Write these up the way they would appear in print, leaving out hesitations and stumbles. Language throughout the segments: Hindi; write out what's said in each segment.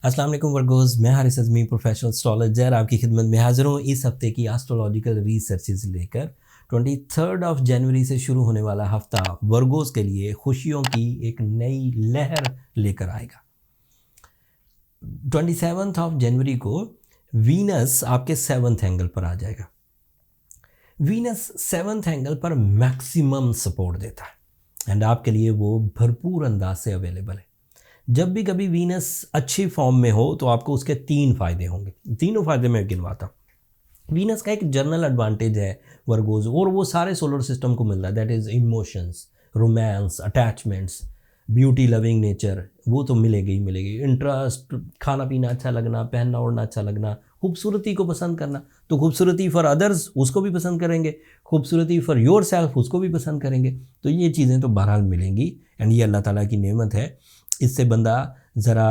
अस्सलाम वालेकुम वर्गोज़, मैं हारिस अज़मी प्रोफेशनल एस्ट्रोलॉजर आपकी खिदमत में हाज़िर हूँ इस हफ्ते की एस्ट्रोलॉजिकल रिसर्चेज लेकर। 23 जनवरी से शुरू होने वाला हफ्ता वर्गोज़ के लिए खुशियों की एक नई लहर लेकर आएगा। 27 जनवरी को वीनस आपके 7th एंगल पर आ जाएगा। वीनस 7th एंगल पर मैक्सिमम सपोर्ट देता है एंड आपके लिए वो भरपूर अंदाज से अवेलेबल है। जब भी कभी वीनस अच्छी फॉर्म में हो तो आपको उसके 3 फ़ायदे होंगे। तीनों फ़ायदे मैं गिनवाता हूँ। वीनस का एक जनरल एडवांटेज है वर्गोज, और वो सारे सोलर सिस्टम को मिलता है, that is emotions, romance, attachments, beauty loving nature, वो तो मिलेगी ही मिलेगी। इंटरेस्ट, खाना पीना अच्छा लगना, पहनना ओढ़ना अच्छा लगना, खूबसूरती को पसंद करना, तो खूबसूरती फॉर अदर्स उसको भी पसंद करेंगे, खूबसूरती फॉर योर सेल्फ उसको भी पसंद करेंगे। तो ये चीज़ें तो बहरहाल मिलेंगी एंड ये अल्लाह ताला की नेमत है। इससे बंदा ज़रा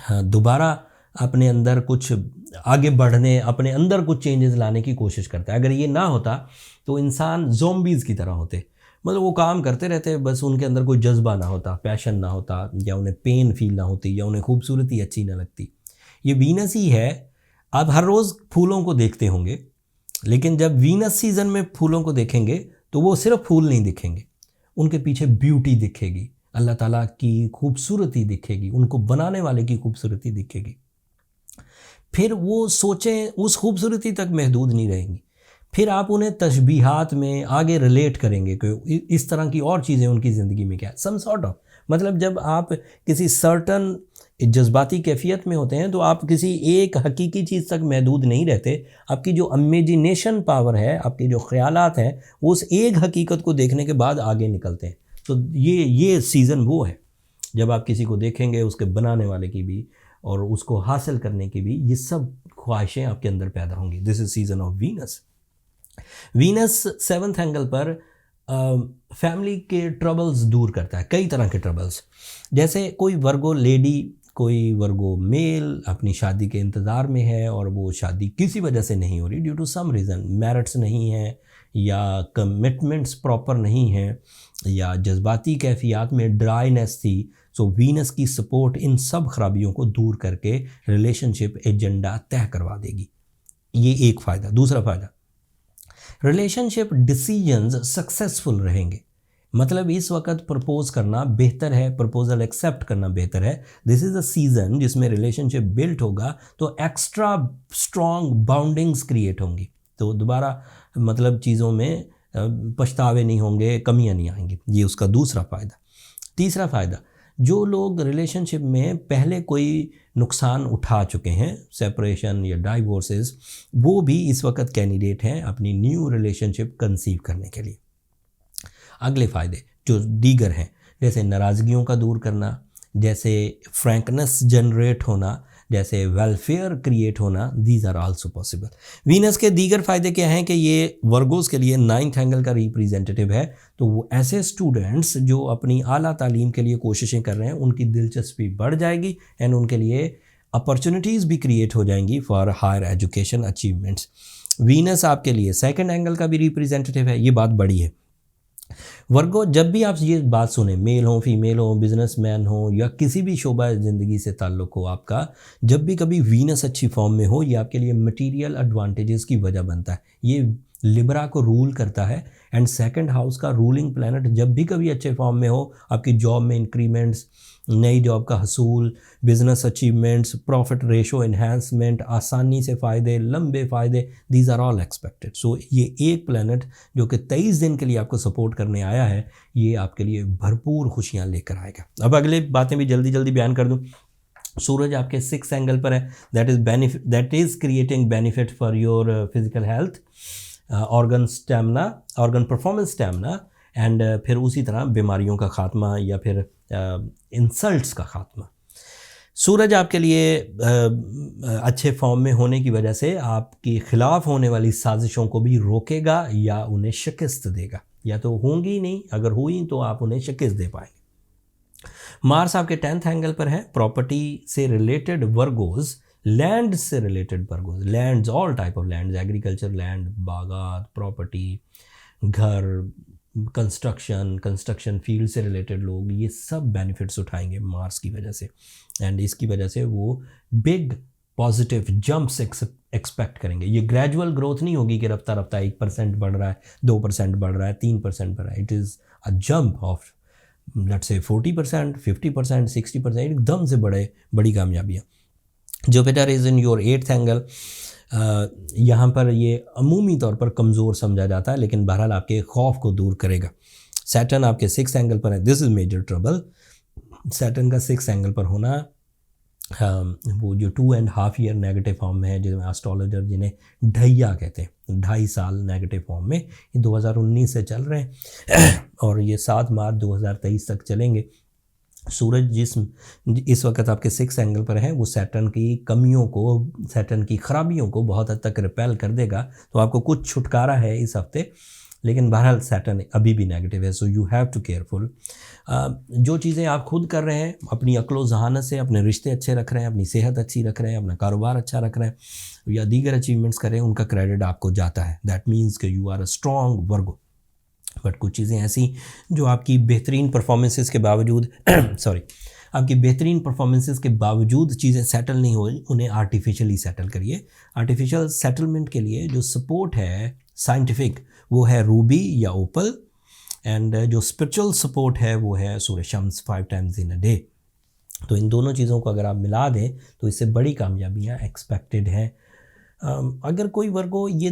दोबारा अपने अंदर कुछ आगे बढ़ने, अपने अंदर कुछ चेंजेस लाने की कोशिश करता है। अगर ये ना होता तो इंसान ज़ॉम्बीज़ की तरह होते, मतलब वो काम करते रहते, बस उनके अंदर कोई जज्बा ना होता, पैशन ना होता, या उन्हें पेन फील ना होती, या उन्हें खूबसूरती अच्छी ना लगती। ये वीनस ही है। आप हर रोज़ फूलों को देखते होंगे, लेकिन जब वीनस सीज़न में फूलों को देखेंगे तो वो सिर्फ फूल नहीं दिखेंगे, उनके पीछे ब्यूटी दिखेगी, अल्लाह ताला की खूबसूरती दिखेगी, उनको बनाने वाले की खूबसूरती दिखेगी। फिर वो सोचें उस खूबसूरती तक महदूद नहीं रहेंगी, फिर आप उन्हें तशबीहात में आगे रिलेट करेंगे कि इस तरह की और चीज़ें उनकी ज़िंदगी में क्या है, सम सॉर्ट ऑफ, मतलब जब आप किसी सर्टन जज्बाती कैफियत में होते हैं तो आप किसी एक हकीकी चीज़ तक महदूद नहीं रहते। आपकी जो इमेजिनेशन पावर है, आपके जो ख्यालात हैं, वो उस एक हकीकत को देखने के बाद आगे निकलते हैं। तो ये सीज़न वो है जब आप किसी को देखेंगे, उसके बनाने वाले की भी और उसको हासिल करने की भी, ये सब ख्वाहिशें आपके अंदर पैदा होंगी। This is season off Venus. Venus 7th angle पर फैमिली के ट्रबल्स दूर करता है, कई तरह के ट्रबल्स। जैसे कोई वर्गो लेडी, कोई वर्गो मेल अपनी शादी के इंतज़ार में है और वो शादी किसी वजह से नहीं हो रही, due to some reason, merits नहीं है या कमिटमेंट्स प्रॉपर नहीं है या जज्बाती कैफियत में ड्राइनेस थी। सो वीनस की सपोर्ट इन सब खराबियों को दूर करके रिलेशनशिप एजेंडा तय करवा देगी। ये एक फ़ायदा। दूसरा फ़ायदा, रिलेशनशिप डिसीजंस सक्सेसफुल रहेंगे। मतलब इस वक्त प्रपोज करना बेहतर है, प्रपोजल एक्सेप्ट करना बेहतर है। दिस इज़ अ सीज़न जिसमें रिलेशनशिप बिल्ट होगा तो एक्स्ट्रा स्ट्रॉन्ग बाउंडिंग्स क्रिएट होंगी, तो दोबारा मतलब चीज़ों में पछतावे नहीं होंगे, कमियां नहीं आएंगी। ये उसका दूसरा फ़ायदा। तीसरा फ़ायदा, जो लोग रिलेशनशिप में पहले कोई नुकसान उठा चुके हैं, सेपरेशन या डाइवोर्सेस, वो भी इस वक्त कैंडिडेट हैं अपनी न्यू रिलेशनशिप कंसीव करने के लिए। अगले फ़ायदे जो दीगर हैं, जैसे नाराज़गियों का दूर करना, जैसे फ्रैंकनेस जनरेट होना, जैसे वेलफेयर क्रिएट होना, these are also possible. Venus के दीगर फ़ायदे क्या हैं कि ये वर्गोज़ के लिए 9th एंगल का रिप्रेजेंटेटिव है, तो वो ऐसे स्टूडेंट्स जो अपनी आला तालीम के लिए कोशिशें कर रहे हैं, उनकी दिलचस्पी बढ़ जाएगी एंड उनके लिए अपॉर्चुनिटीज़ भी क्रिएट हो जाएंगी for higher education achievements. Venus आपके लिए 2nd एंगल का भी रिप्रेजेंटेटिव है, ये बात बड़ी है। वर्गो, जब भी आप ये बात सुने, मेल हो, फीमेल हो, बिजनेसमैन हो या किसी भी शोबा ज़िंदगी से ताल्लुक़ हो आपका, जब भी कभी वीनस अच्छी फॉर्म में हो, ये आपके लिए मटेरियल एडवांटेजेस की वजह बनता है। ये लिब्रा को रूल करता है एंड 2nd हाउस का रूलिंग प्लैनेट जब भी कभी अच्छे फॉर्म में हो, आपकी जॉब में इंक्रीमेंट्स, नई जॉब का हसूल, business achievements, profit ratio enhancement, आसानी से फ़ायदे, लंबे फ़ायदे, these are all expected. So ये एक प्लैनेट जो कि 23 दिन के लिए आपको सपोर्ट करने आया है, ये आपके लिए भरपूर खुशियाँ लेकर आएगा। अब अगले बातें भी जल्दी जल्दी बयान कर दूँ। सूरज आपके 6th एंगल पर है, that is creating benefit for your physical health, organ stamina, organ performance stamina and फिर उसी तरह बीमारियों का खात्मा या फिर इंसल्ट्स का खात्मा। सूरज आपके लिए अच्छे फॉर्म में होने की वजह से आपके ख़िलाफ़ होने वाली साजिशों को भी रोकेगा या उन्हें शिकस्त देगा, या तो होंगी नहीं, अगर हुई तो आप उन्हें शिकस्त दे पाएंगे। मार्स आपके 10th एंगल पर है, प्रॉपर्टी से रिलेटेड वर्गोज़, लैंड से रिलेटेड वर्गोज़, lands, all type of lands, agriculture land, बागात, प्रॉपर्टी, घर, कंस्ट्रक्शन फील्ड से रिलेटेड लोग ये सब बेनिफिट्स उठाएंगे मार्स की वजह से। एंड इसकी वजह से वो बिग पॉजिटिव जंप्स एक्सपेक्ट करेंगे। ये ग्रेजुअल ग्रोथ नहीं होगी कि रफ्ता रफ्ता 1% बढ़ रहा है, 2% बढ़ रहा है, 3% बढ़ रहा है। It is a jump of lots से 40%, 50%, 60%, एकदम से बड़ी कामयाबियाँ। Jupiter is in your 8th angle. यहाँ पर ये अमूमी तौर पर कमज़ोर समझा जाता है, लेकिन बहरहाल आपके खौफ को दूर करेगा। सैटर्न आपके 6th एंगल पर है। This is major trouble. Saturn का 6th एंगल पर होना वो जो 2.5 ईयर नेगेटिव फॉर्म में है, जिसमें एस्ट्रोलॉजर जिन्हें ढैया कहते हैं, 2.5 साल नेगेटिव फॉर्म में, ये 2019 से चल रहे हैं और ये 7 मार्च 2023 तक चलेंगे। सूरज जिस इस वक्त आपके 6th एंगल पर है, वो सैटर्न की कमियों को, सैटर्न की खराबियों को बहुत हद तक रिपेल कर देगा। तो आपको कुछ छुटकारा है इस हफ्ते, लेकिन बहरहाल सैटर्न अभी भी नेगेटिव है। So you have to careful. जो चीज़ें आप खुद कर रहे हैं अपनी अक्लो ज़हानत से, अपने रिश्ते अच्छे रख रहे हैं, अपनी सेहत अच्छी रख रहे हैं, अपना कारोबार अच्छा रख रहे हैं या दीगर अचीवमेंट्स कर रहे हैं, उनका क्रेडिट आपको जाता है। दैट मीन्स कि you are a strong Virgo. But कुछ चीज़ें ऐसी जो आपकी बेहतरीन परफॉर्मेंसेस के बावजूद आपकी बेहतरीन परफॉर्मेंसेस के बावजूद चीज़ें सेटल नहीं हो, उन्हें आर्टिफिशियली सेटल करिए। आर्टिफिशियल सेटलमेंट के लिए जो सपोर्ट है साइंटिफिक, वो है रूबी या ओपल। एंड जो स्पिरिचुअल सपोर्ट है वो है सूर्य शम्स 5 टाइम्स इन अ डे। तो इन दोनों चीज़ों को अगर आप मिला दें तो इससे बड़ी कामयाबियाँ एक्सपेक्टेड हैं। अगर कोई वर्गो ये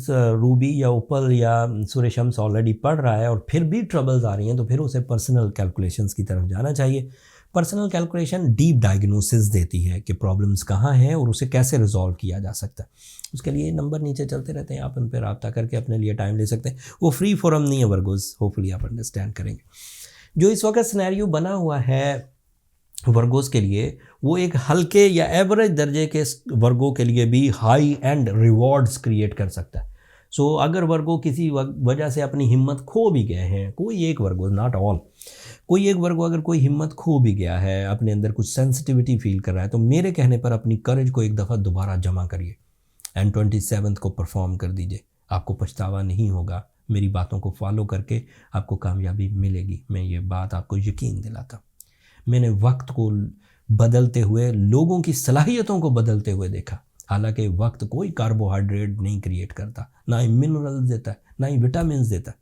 रूबी या ओपल या सूर्य शम्स ऑलरेडी पढ़ रहा है और फिर भी ट्रबल्स आ रही हैं, तो फिर उसे पर्सनल कैलकुलेशंस की तरफ जाना चाहिए। पर्सनल कैलकुलेशन डीप डायग्नोसिस देती है कि प्रॉब्लम्स कहाँ हैं और उसे कैसे रिजॉल्व किया जा सकता है। उसके लिए नंबर नीचे चलते रहते हैं, आप उन पर रब्ता करके अपने लिए टाइम ले सकते हैं। वो फ्री फोरम नहीं है वर्गोस, होपफुली आप अंडरस्टैंड करेंगे। जो इस वक्त सिनेरियो बना हुआ है वर्गोस के लिए, वो एक हल्के या एवरेज दर्जे के वर्गों के लिए भी हाई एंड रिवॉर्ड्स क्रिएट कर सकता है। सो अगर वर्गो किसी वजह से अपनी हिम्मत खो भी गए हैं, कोई एक वर्गो, नॉट ऑल, कोई एक वर्गो अगर कोई हिम्मत खो भी गया है, अपने अंदर कुछ सेंसिटिविटी फील कर रहा है, तो मेरे कहने पर अपनी करेज को एक दफ़ा दोबारा जमा करिए एंड 27 को परफॉर्म कर दीजिए। आपको पछतावा नहीं होगा। मेरी बातों को फॉलो करके आपको कामयाबी मिलेगी, मैं ये बात आपको यकीन दिलाता हूँ। मैंने वक्त को बदलते हुए, लोगों की सलाहियतों को बदलते हुए देखा। हालांकि वक्त कोई कार्बोहाइड्रेट नहीं क्रिएट करता, ना ही मिनरल्स देता है, ना ही विटामिन देता है,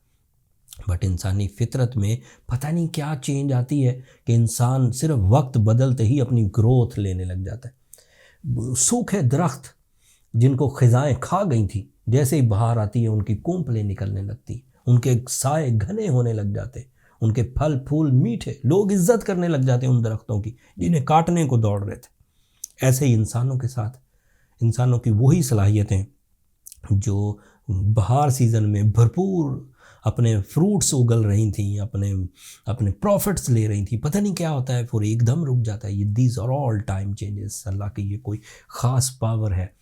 बट इंसानी फितरत में पता नहीं क्या चेंज आती है कि इंसान सिर्फ वक्त बदलते ही अपनी ग्रोथ लेने लग जाता है। सूखे दरख्त जिनको खिजाएं खा गई थी, जैसे ही बाहर आती है उनकी कोंपलें निकलने लगती, उनके साए घने होने लग जाते, उनके फल फूल मीठे, लोग इज्जत करने लग जाते हैं उन दरख्तों की जिन्हें काटने को दौड़ रहे थे। ऐसे ही इंसानों के साथ, इंसानों की वही सलाहियतें जो बहार सीज़न में भरपूर अपने फ्रूट्स उगल रही थी, अपने प्रॉफिट्स ले रही थी, पता नहीं क्या होता है फिर एकदम रुक जाता है। ये these are all time changes. अल्लाह की ये कोई ख़ास पावर है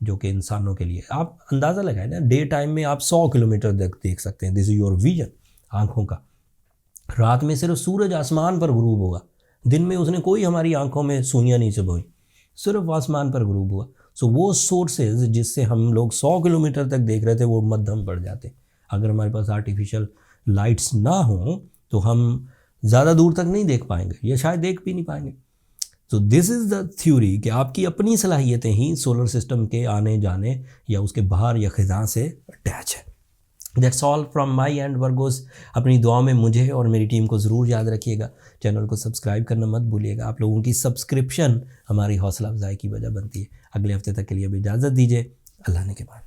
जो कि इंसानों के लिए, आप अंदाज़ा लगाएं ना, डे टाइम में आप 100 किलोमीटर देख सकते हैं। दिस इज़ योर विजन आँखों का। रात में सिर्फ सूरज आसमान पर गुरूब होगा, दिन में उसने कोई हमारी आंखों में सुइयां नहीं चबोई, सिर्फ आसमान पर गुरूब हुआ। सो वो सोर्सेज जिससे हम लोग 100 किलोमीटर तक देख रहे थे, वो मध्यम पड़ जाते। अगर हमारे पास आर्टिफिशियल लाइट्स ना हों तो हम ज़्यादा दूर तक नहीं देख पाएंगे, या शायद देख भी नहीं पाएंगे। तो दिस इज़ द थ्योरी कि आपकी अपनी सलाहियतें ही सोलर सिस्टम के आने जाने या उसके बाहर या खिज़ां से अटैच है। That's all from my and Virgo's. अपनी दुआ में मुझे और मेरी टीम को ज़रूर याद रखिएगा। चैनल को सब्सक्राइब करना मत भूलिएगा। आप लोगों की सब्सक्रिप्शन हमारी हौसला अफजाई की वजह बनती है। अगले हफ्ते तक के लिए भी इजाज़त दीजिए। अल्लाह ने के बाद।